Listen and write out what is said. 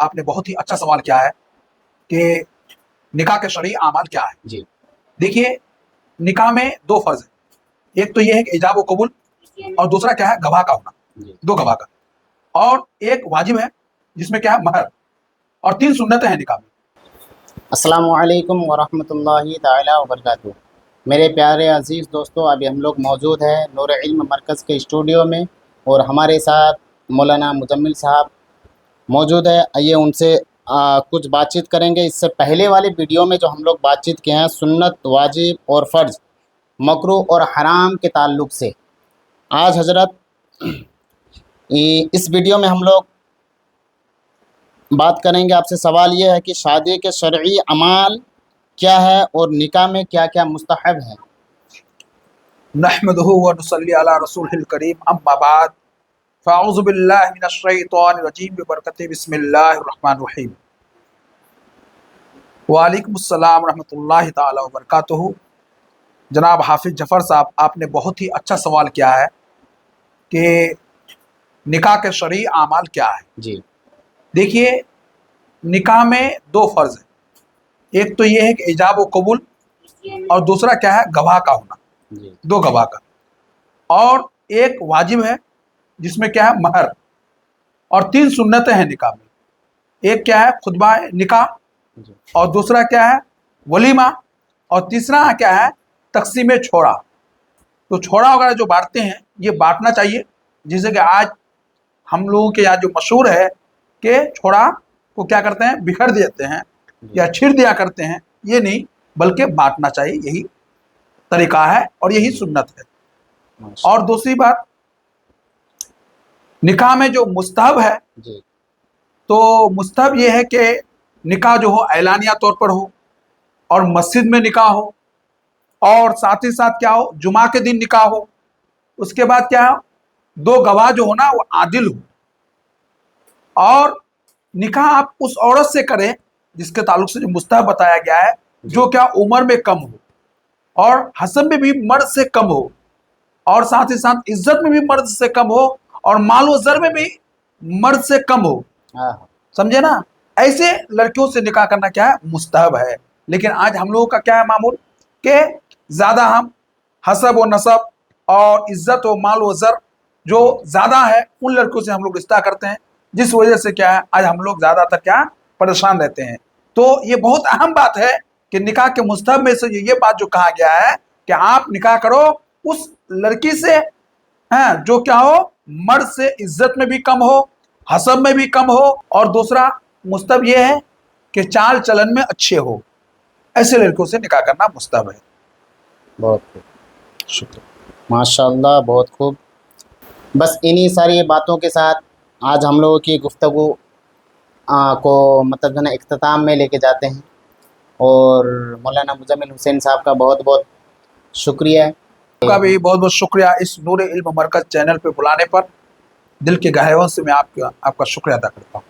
آپ نے بہت ہی اچھا سوال کیا ہے کہ نکاح کے شرعی اعمال کیا ہے. جی دیکھیے، نکاح میں دو فرض ہیں. ایک تو یہ ہے کہ ایجاب و قبول، اور دوسرا کیا ہے گواہ کا ہونا، جی دو گواہ کا. اور ایک واجب ہے جس میں کیا ہے مہر، اور 3 سنتیں ہیں نکاح میں. السلام علیکم ورحمۃ اللہ تعالی وبرکاتہ. میرے پیارے عزیز دوستو، ابھی ہم لوگ موجود ہیں نور علم مرکز کے اسٹوڈیو میں، اور ہمارے ساتھ مولانا مزمل صاحب موجود ہے. آئیے ان سے کچھ بات چیت کریں گے. اس سے پہلے والے ویڈیو میں جو ہم لوگ بات چیت کیے ہیں سنت، واجب اور فرض، مکروہ اور حرام کے تعلق سے، آج حضرت اس ویڈیو میں ہم لوگ بات کریں گے. آپ سے سوال یہ ہے کہ شادی کے شرعی اعمال کیا ہے اور نکاح میں کیا کیا مستحب ہے. نحمدہ و نصلی علی رسولہ الکریم، اما بعد، فاعوذ باللہ من الشیطان الرجیم ببرکت بسم اللہ الرحمن الرحیم. وعلیکم السلام ورحمۃ اللہ تعالی وبرکاتہ. جناب حافظ جعفر صاحب، آپ نے بہت ہی اچھا سوال کیا ہے کہ نکاح کے شرعی اعمال کیا ہے. جی دیکھیے، نکاح میں دو فرض ہیں. ایک تو یہ ہے کہ ایجاب و قبول، اور دوسرا کیا ہے گواہ کا ہونا، جی دو گواہ کا. اور ایک واجب ہے جس میں کیا ہے مہر، اور 3 سنتیں ہیں نکاح میں. ایک کیا ہے خطبہ نکاح، جی اور دوسرا کیا ہے ولیمہ، اور تیسرا کیا ہے تقسیم چھوڑا. تو چھوڑا وغیرہ جو بانٹتے ہیں یہ بانٹنا چاہیے. جیسے کہ آج ہم لوگوں کے یہاں جو مشہور ہے کہ چھوڑا کو کیا کرتے ہیں بکھر دیتے ہیں یا چھڑ دیا کرتے ہیں. یہ نہیں، بلکہ بانٹنا چاہیے. یہی طریقہ ہے اور یہی سنت ہے. اور دوسری بات، نکاح میں جو مستحب ہے، جی تو مستحب یہ ہے کہ نکاح جو ہو اعلانیہ طور پر ہو، اور مسجد میں نکاح ہو، اور ساتھ ہی ساتھ کیا ہو جمعہ کے دن نکاح ہو. اس کے بعد کیا ہو 2 گواہ جو ہو نا وہ عادل ہو. اور نکاح آپ اس عورت سے کریں جس کے تعلق سے جو مستحب بتایا گیا ہے، جو کیا عمر میں کم ہو، اور حسب میں بھی مرد سے کم ہو، اور ساتھ ہی ساتھ عزت میں بھی مرد سے کم ہو، اور مال و زر میں بھی مرد سے کم ہو. ہاں سمجھے نا؟ ایسے لڑکیوں سے نکاح کرنا کیا ہے مستحب ہے. لیکن آج ہم لوگوں کا کیا ہے معمول کہ زیادہ ہم حسب و نسب اور عزت و مال و زر جو زیادہ ہے ان لڑکیوں سے ہم لوگ رشتہ کرتے ہیں، جس وجہ سے کیا ہے آج ہم لوگ زیادہ تر کیا پریشان رہتے ہیں. تو یہ بہت اہم بات ہے کہ نکاح کے مستحب میں سے یہ بات جو کہا گیا ہے کہ آپ نکاح کرو اس لڑکی سے جو کیا ہو مرد سے عزت میں بھی کم ہو، حسب میں بھی کم ہو، اور دوسرا مستحب یہ ہے کہ چال چلن میں اچھے ہو. ایسے لڑکیوں سے نکاح کرنا مستحب ہے. بہت خوب، شکریہ. ماشاء اللہ، بہت خوب. بس انہی ساری باتوں کے ساتھ آج ہم لوگوں کی گفتگو کو مطلب جو ہے نا اختتام میں لے کے جاتے ہیں. اور مولانا مزمل حسین صاحب کا بہت بہت شکریہ. آپ کا بھی بہت بہت شکریہ اس نور علم مرکز چینل پہ بلانے پر. دل کے گہروں سے میں آپ کا شکریہ ادا کرتا ہوں.